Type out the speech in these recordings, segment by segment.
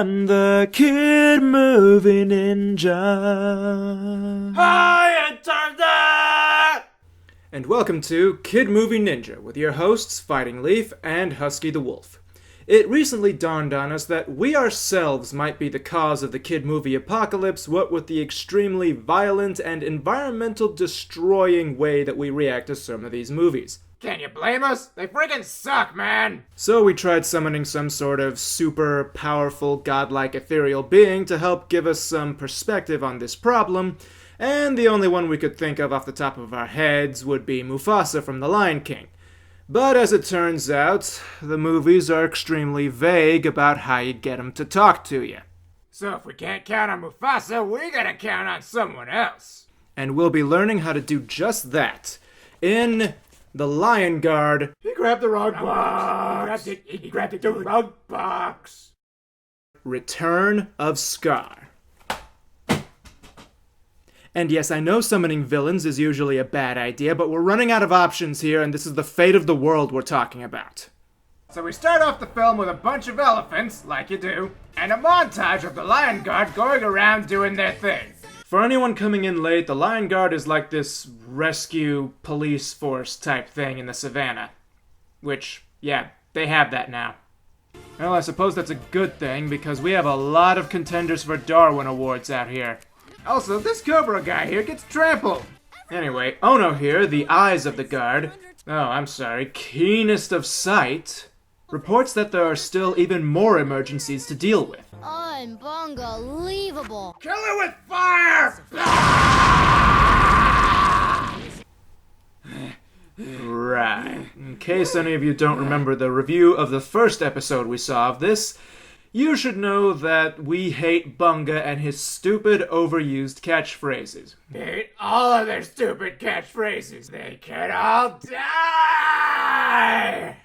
I'm the Kid Movie Ninja. Hi, Internet! And welcome to Kid Movie Ninja with your hosts Fighting Leaf and Husky the Wolf. It recently dawned on us that we ourselves might be the cause of the kid movie apocalypse, what with the extremely violent and environmental destroying way that we react to some of these movies. Can you blame us? They freaking suck, man! So we tried summoning some sort of super powerful, godlike, ethereal being to help give us some perspective on this problem, and the only one we could think of off the top of our heads would be Mufasa from The Lion King. But as it turns out, the movies are extremely vague about how you get them to talk to you. So if we can't count on Mufasa, we gotta count on someone else. And we'll be learning how to do just that in The Lion Guard. He grabbed the wrong box! He grabbed the wrong box! Return of Scar. And yes, I know summoning villains is usually a bad idea, but we're running out of options here, and this is the fate of the world we're talking about. So we start off the film with a bunch of elephants, like you do, and a montage of the Lion Guard going around doing their thing. For anyone coming in late, the Lion Guard is like this rescue police force type thing in the savannah. Which, yeah, they have that now. Well, I suppose that's a good thing, because we have a lot of contenders for Darwin Awards out here. Also, this Cobra guy here gets trampled. Anyway, Ono here, the eyes of the guard, keenest of sight, reports that there are still even more emergencies to deal with. Unbelievable. Kill it with fire! Right. In case any of you don't remember the review of the first episode we saw of this, you should know that we hate Bunga and his stupid, overused catchphrases. Hate all of their stupid catchphrases. They can all die!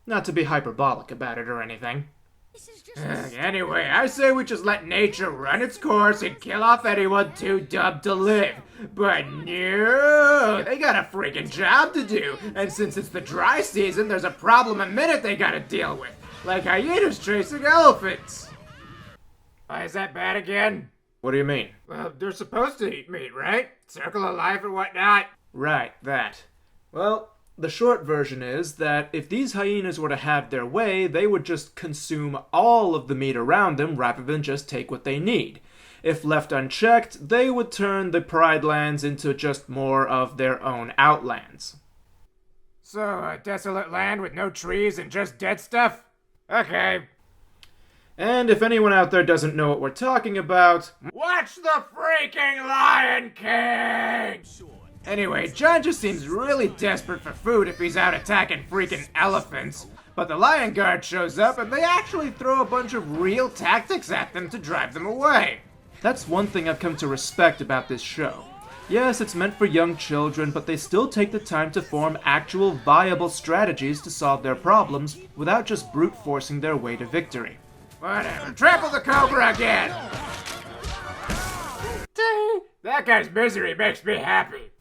Not to be hyperbolic about it or anything. Anyway, I say we just let nature run its course and kill off anyone too dumb to live. But no, they got a freaking job to do. And since it's the dry season, there's a problem a minute they gotta deal with. Like hyenas chasing elephants. Why is that bad again? What do you mean? Well, they're supposed to eat meat, right? Circle of life and whatnot. Right, that. Well, the short version is that if these hyenas were to have their way, they would just consume all of the meat around them rather than just take what they need. If left unchecked, they would turn the Pride Lands into just more of their own outlands. So, a desolate land with no trees and just dead stuff? Okay. And if anyone out there doesn't know what we're talking about, watch the freaking Lion King! Anyway, John just seems really desperate for food if he's out attacking freaking elephants. But the Lion Guard shows up and they actually throw a bunch of real tactics at them to drive them away. That's one thing I've come to respect about this show. Yes, it's meant for young children, but they still take the time to form actual viable strategies to solve their problems without just brute forcing their way to victory. Whatever, trample the Cobra again! That guy's misery makes me happy.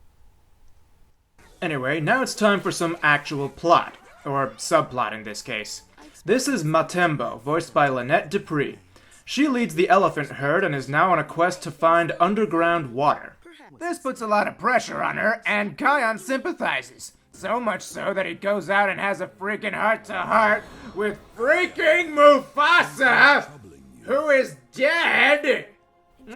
Anyway, now it's time for some actual plot, or subplot in this case. This is Matmo, voiced by Lynette Dupree. She leads the elephant herd and is now on a quest to find underground water. This puts a lot of pressure on her, and Kion sympathizes. So much so that he goes out and has a freaking heart-to-heart with freaking Mufasa, who is dead!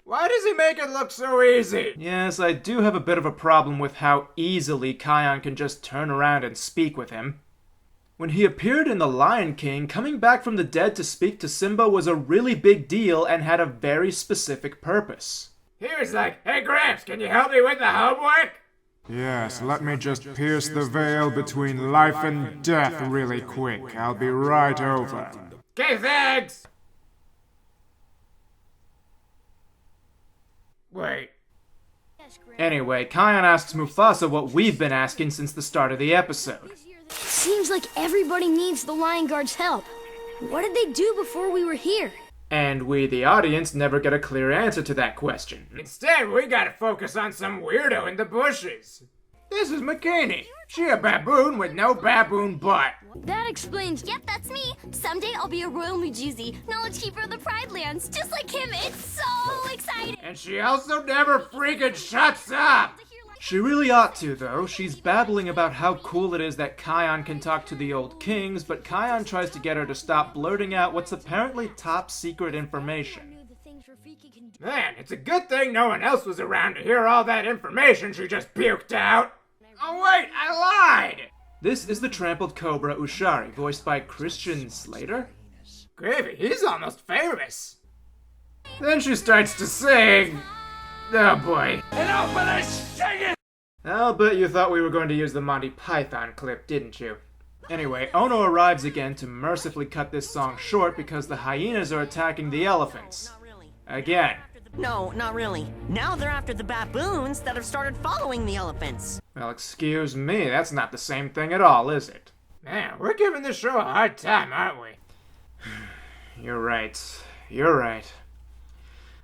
Why does he make it look so easy? Yes, I do have a bit of a problem with how easily Kion can just turn around and speak with him. When he appeared in The Lion King, coming back from the dead to speak to Simba was a really big deal and had a very specific purpose. He was like, hey Gramps, can you help me with the homework? Yes, let me just pierce the veil between life and death really quick. I'll be right over. Okay, thanks! Wait. Anyway, Kion asks Mufasa what we've been asking since the start of the episode. Seems like everybody needs the Lion Guard's help. What did they do before we were here? And we, the audience, never get a clear answer to that question. Instead, we gotta focus on some weirdo in the bushes. This is Makini. She a baboon with no baboon butt. That explains. Yep, that's me. Someday I'll be a royal Mujuzi, knowledge keeper of the Pride Lands, just like him. It's so exciting. And she also never freaking shuts up. She really ought to, though. She's babbling about how cool it is that Kion can talk to the old kings, but Kion tries to get her to stop blurting out what's apparently top secret information. Man, it's a good thing no one else was around to hear all that information she just puked out. Oh wait, I lied! This is the trampled cobra Ushari, voiced by Christian Slater. Gravy, he's almost famous. Then she starts to sing. Oh boy. And open a singing! I'll bet you thought we were going to use the Monty Python clip, didn't you? Anyway, Ono arrives again to mercifully cut this song short because the hyenas are attacking the elephants. Again. No, not really. Now they're after the baboons that have started following the elephants. Well, excuse me, that's not the same thing at all, is it? Man, we're giving this show a hard time, aren't we? You're right. You're right.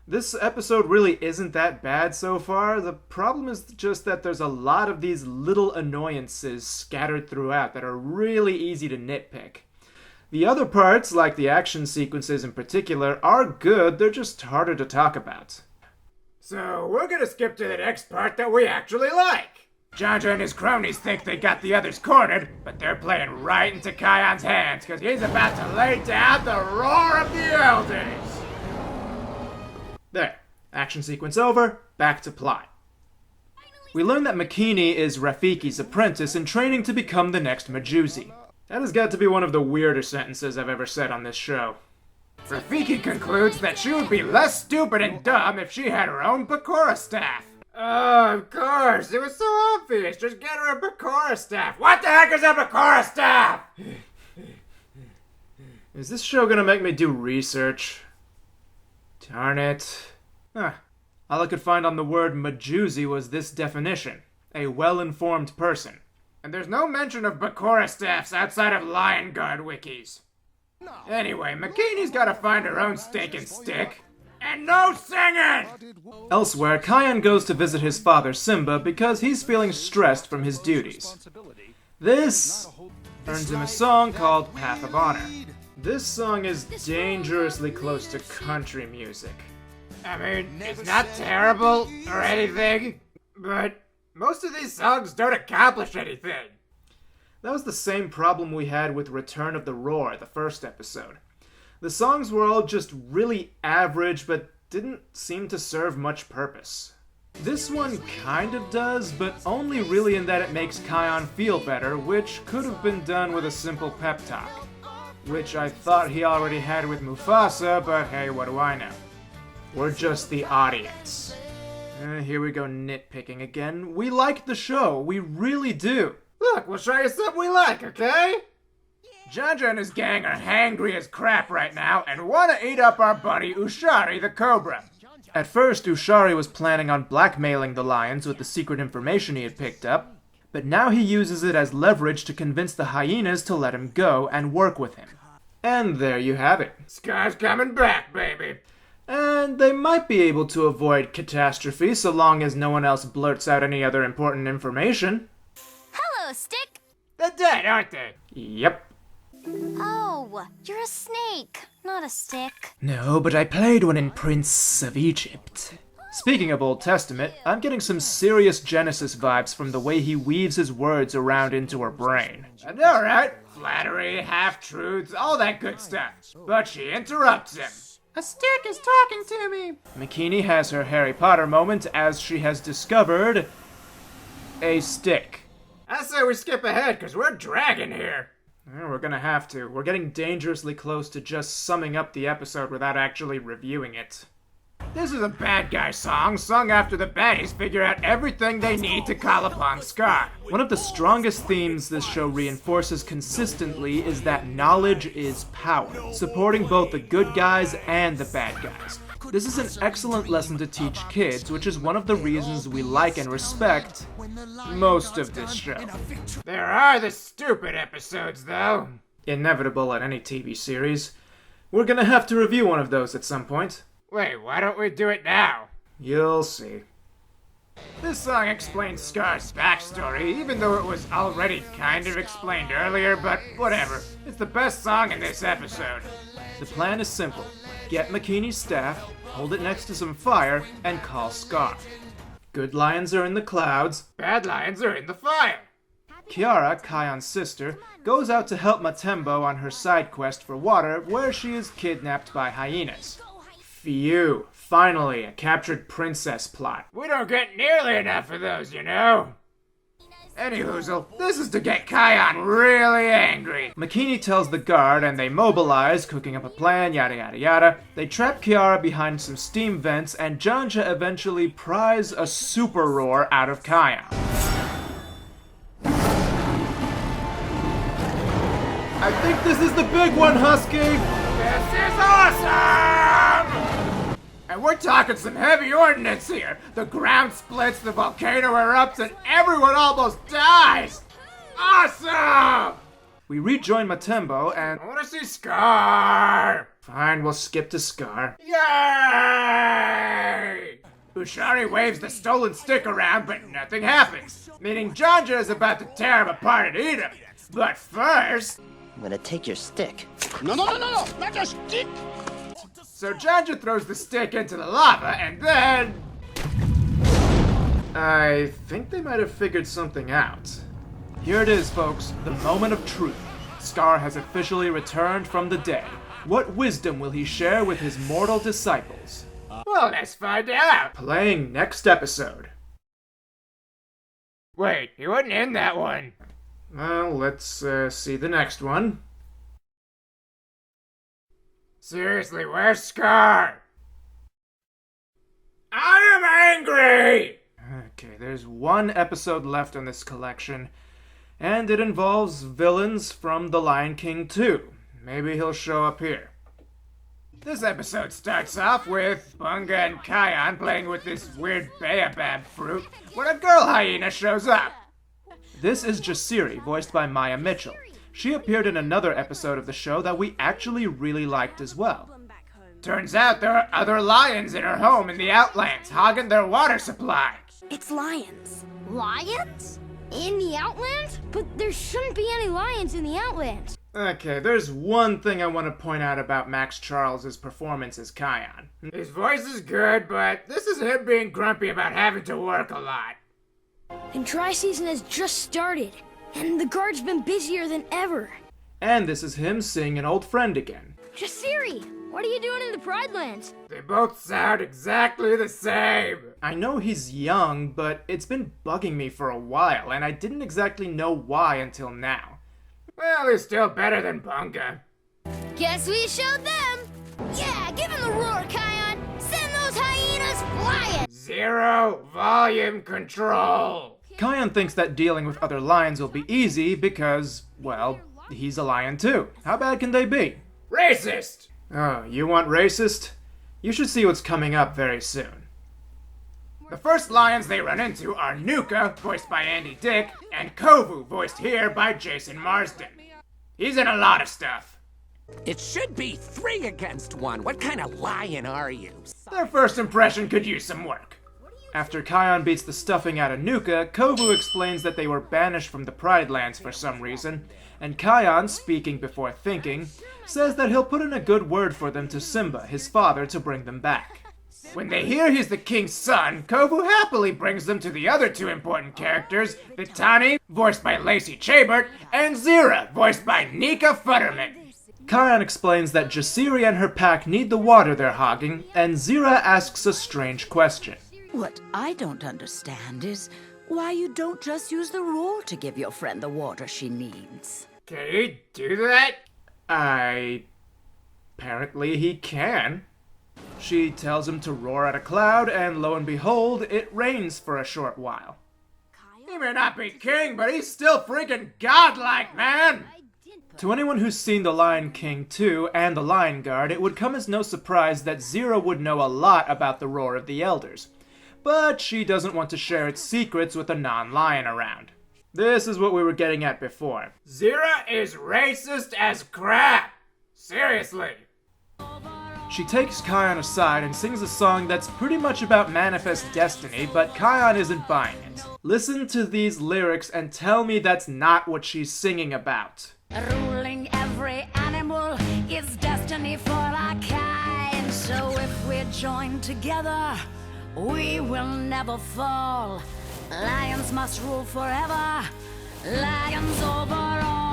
This episode really isn't that bad so far. The problem is just that there's a lot of these little annoyances scattered throughout that are really easy to nitpick. The other parts, like the action sequences in particular, are good, they're just harder to talk about. So, we're gonna skip to the next part that we actually like. Jaja and his cronies think they got the others cornered, but they're playing right into Kion's hands, because he's about to lay down the roar of the elders. There. Action sequence over, back to plot. We learn that Makini is Rafiki's apprentice in training to become the next Majusi. That has got to be one of the weirder sentences I've ever said on this show. Rafiki concludes that she would be less stupid and dumb if she had her own Bakura staff. Oh, of course. It was so obvious. Just get her a Bakura staff. What the heck is a Bakura staff? Is this show gonna make me do research? Darn it. All I could find on the word Majusi was this definition. A well-informed person. And there's no mention of Bakura staffs outside of Lion Guard wikis. Anyway, Makini's gotta find her own stinking stick. And no singing! Elsewhere, Kion goes to visit his father Simba because he's feeling stressed from his duties. This earns him a song called Path of Honor. This song is dangerously close to country music. I mean, it's not terrible or anything, but most of these songs don't accomplish anything. That was the same problem we had with Return of the Roar, the first episode. The songs were all just really average, but didn't seem to serve much purpose. This one kind of does, but only really in that it makes Kion feel better, which could have been done with a simple pep talk. Which I thought he already had with Mufasa, but hey, what do I know? We're just the audience. Here we go nitpicking again. We liked the show, we really do. Look, we'll show you something we like, okay? Jaja and his gang are hangry as crap right now and want to eat up our buddy Ushari the Cobra. At first, Ushari was planning on blackmailing the lions with the secret information he had picked up, but now he uses it as leverage to convince the hyenas to let him go and work with him. And there you have it. Scar's coming back, baby. And they might be able to avoid catastrophe so long as no one else blurts out any other important information. Hello, Stick. They're dead, aren't they? Yep. Oh, you're a snake, not a stick. No, but I played one in Prince of Egypt. Speaking of Old Testament, I'm getting some serious Genesis vibes from the way he weaves his words around into her brain. I know, right? Flattery, half-truths, all that good stuff. But she interrupts him. A stick is talking to me. Makini has her Harry Potter moment as she has discovered a stick. I say we skip ahead, because we're dragging here. We're gonna have to. We're getting dangerously close to just summing up the episode without actually reviewing it. This is a bad guy song sung after the baddies figure out everything they need to call upon Scar. One of the strongest themes this show reinforces consistently is that knowledge is power, supporting both the good guys and the bad guys. This is an excellent lesson to teach kids, which is one of the reasons we like and respect most of this show. There are the stupid episodes, though. Inevitable at any TV series. We're gonna have to review one of those at some point. Wait, why don't we do it now? You'll see. this song explains Scar's backstory, even though it was already kind of explained earlier, but whatever. It's the best song in this episode. The plan is simple. Get Makini's staff, hold it next to some fire, and call Scar. Good lions are in the clouds. Bad lions are in the fire. Kiara, Kion's sister, goes out to help Matmo on her side quest for water, where she is kidnapped by hyenas. Phew, finally a captured princess plot. We don't get nearly enough of those, you know. Anyhoozle, this is to get Kion really angry. Makini tells the guard and they mobilize, cooking up a plan, yada yada yada. They trap Kiara behind some steam vents and Janja eventually pries a super roar out of Kion. I think this is the big one, Husky! This is awesome! And we're talking some heavy ordnance here. The ground splits, the volcano erupts, and everyone almost dies! Awesome! We rejoin Matmo and... I wanna see Scar! Fine, we'll skip to Scar. Yay! Ushari waves the stolen stick around, but nothing happens. Meaning Janja is about to tear him apart and eat him. But first... I'm gonna take your stick. No, not a stick! So Janja throws the stick into the lava, and then... I think they might have figured something out. Here it is, folks, the moment of truth. Scar has officially returned from the dead. What wisdom will he share with his mortal disciples? Well, let's find out. Playing next episode. Wait, he wasn't in that one. Well, let's see the next one. Seriously, where's Scar? I am angry! Okay, there's one episode left in this collection, and it involves villains from The Lion King 2. Maybe he'll show up here. This episode starts off with Bunga and Kion playing with this weird baobab fruit when a girl hyena shows up. This is Zira, voiced by Maya Mitchell. She appeared in another episode of the show that we actually really liked as well. Turns out there are other lions in her home in the Outlands, hogging their water supply. It's lions. Lions? In the Outlands? But there shouldn't be any lions in the Outlands. Okay, there's one thing I want to point out about Max Charles's performance as Kion. His voice is good, but this is him being grumpy about having to work a lot. And dry season has just started, and the guard's been busier than ever. And this is him seeing an old friend again. Jasiri, what are you doing in the Pride Lands? They both sound exactly the same. I know he's young, but it's been bugging me for a while, and I didn't exactly know why until now. Well, he's still better than Bunga. Guess we showed them. Yeah, give him the roar, Kion. Send those hyenas flying. 0 volume control. Kion thinks that dealing with other lions will be easy because, well, he's a lion too. How bad can they be? Racist. Oh, you want racist? You should see what's coming up very soon. The first lions they run into are Nuka, voiced by Andy Dick, and Kovu, voiced here by Jason Marsden. He's in a lot of stuff. It should be 3 against 1. What kind of lion are you? Their first impression could use some work. After Kion beats the stuffing out of Nuka, Kovu explains that they were banished from the Pride Lands for some reason, and Kion, speaking before thinking, says that he'll put in a good word for them to Simba, his father, to bring them back. When they hear he's the king's son, Kovu happily brings them to the other 2 important characters, Vitani, voiced by Lacey Chabert, and Zira, voiced by Nika Futterman. Kion explains that Jasiri and her pack need the water they're hogging, and Zira asks a strange question. What I don't understand is why you don't just use the roar to give your friend the water she needs. Can he do that? Apparently he can. She tells him to roar at a cloud, and lo and behold, it rains for a short while. He may not be king, but he's still freaking godlike, man! To anyone who's seen The Lion King 2 and The Lion Guard, it would come as no surprise that Zira would know a lot about the Roar of the Elders. But she doesn't want to share its secrets with a non-lion around. This is what we were getting at before. Zira is racist as crap! Seriously! She takes Kion aside and sings a song that's pretty much about manifest destiny, but Kion isn't buying it. Listen to these lyrics and tell me that's not what she's singing about. Ruling every animal is destiny for our kind. So if we're joined together, we will never fall. Lions must rule forever. Lions over all.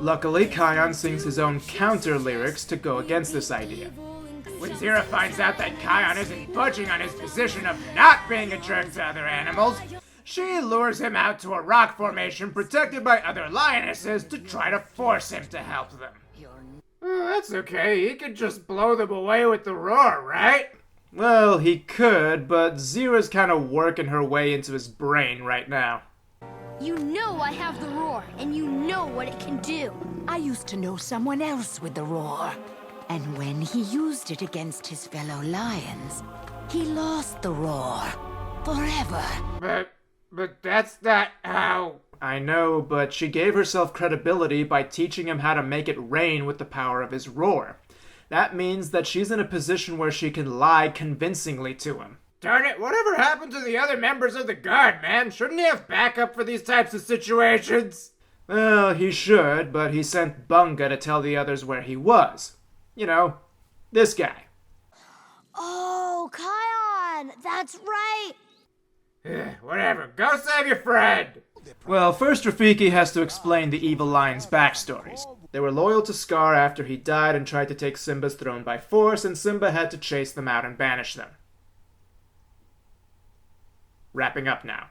Luckily, Kion sings his own counter lyrics to go against this idea. When Zira finds out that Kion isn't budging on his position of not being a jerk to other animals, she lures him out to a rock formation protected by other lionesses to try to force him to help them. That's okay, he could just blow them away with the roar, right? Well, he could, but Zira's kind of working her way into his brain right now. You know I have the roar, and you know what it can do. I used to know someone else with the roar. And when he used it against his fellow lions, he lost the roar. Forever. But that's not how... I know, but she gave herself credibility by teaching him how to make it rain with the power of his roar. That means that she's in a position where she can lie convincingly to him. Darn it, whatever happened to the other members of the guard, man? Shouldn't he have backup for these types of situations? Well, he should, but he sent Bunga to tell the others where he was. You know, this guy. Oh, Kion! That's right! Whatever, go save your friend! Well, first Rafiki has to explain the evil lion's backstories. They were loyal to Scar after he died and tried to take Simba's throne by force, and Simba had to chase them out and banish them. Wrapping up now.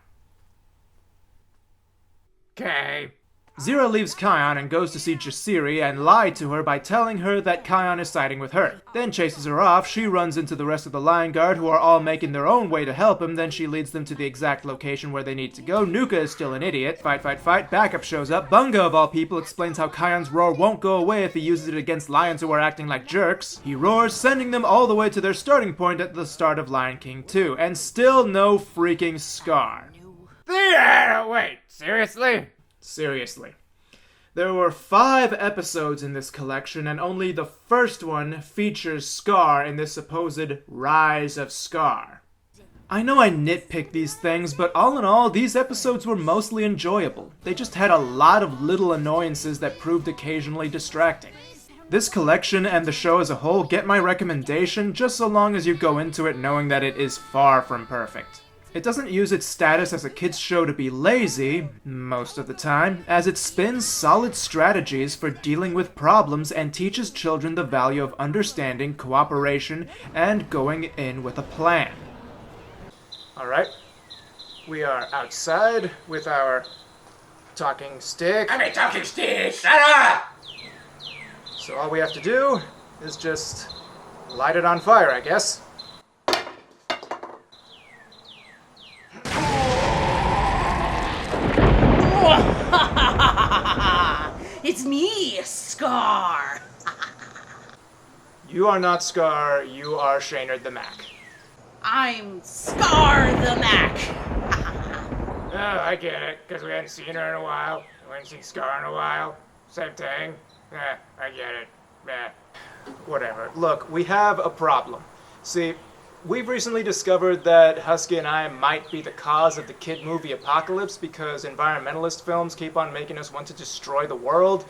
Okay. Zira leaves Kion and goes to see Jasiri and lied to her by telling her that Kion is siding with her. Then chases her off, she runs into the rest of the Lion Guard who are all making their own way to help him, then she leads them to the exact location where they need to go. Nuka is still an idiot. Fight, fight, fight. Backup shows up. Bunga, of all people, explains how Kion's roar won't go away if he uses it against lions who are acting like jerks. He roars, sending them all the way to their starting point at the start of Lion King 2. And still no freaking Scar. Wait, seriously? Seriously. There were 5 episodes in this collection, and only the first one features Scar in this supposed Rise of Scar. I know I nitpick these things, but all in all, these episodes were mostly enjoyable. They just had a lot of little annoyances that proved occasionally distracting. This collection and the show as a whole get my recommendation just so long as you go into it knowing that it is far from perfect. It doesn't use its status as a kid's show to be lazy, most of the time, as it spins solid strategies for dealing with problems and teaches children the value of understanding, cooperation, and going in with a plan. Alright, we are outside with our talking stick. I'm a talking stick! Shut up! So all we have to do is just light it on fire, I guess. It's me, Scar. You are not Scar, you are Shaynard the Mac. I'm Scar the Mac. Oh, I get it, because we hadn't seen her in a while. We hadn't seen Scar in a while. Same thing. I get it. Whatever. Look, we have a problem. See, we've recently discovered that Husky and I might be the cause of the kid movie apocalypse because environmentalist films keep on making us want to destroy the world.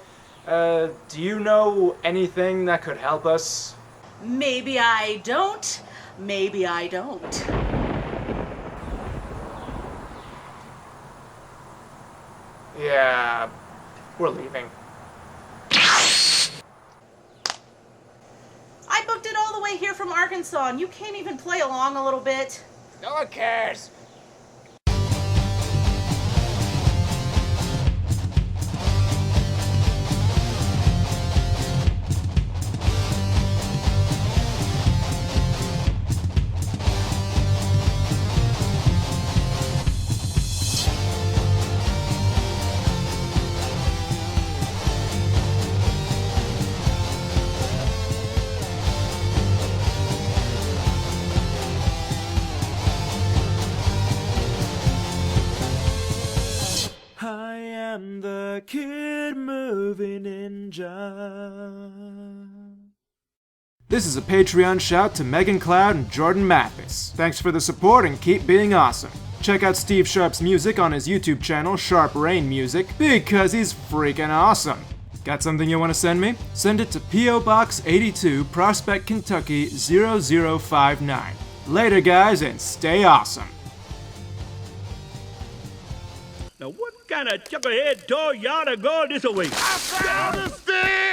Do you know anything that could help us? Maybe I don't. Maybe I don't. Yeah, we're leaving. I booked it all the way here from Arkansas, and you can't even play along a little bit. No one cares. I am the kid movie. movie ninja. This is a Patreon shout to Megan Cloud and Jordan Mathis. Thanks for the support and keep being awesome. Check out Steve Sharp's music on his YouTube channel, Sharp Rain Music, because he's freaking awesome. Got something you want to send me? Send it to P.O. Box 82, Prospect, Kentucky 0059. Later, guys, and stay awesome. Now what kind of chucklehead toy y'all to go this away? I found a thing!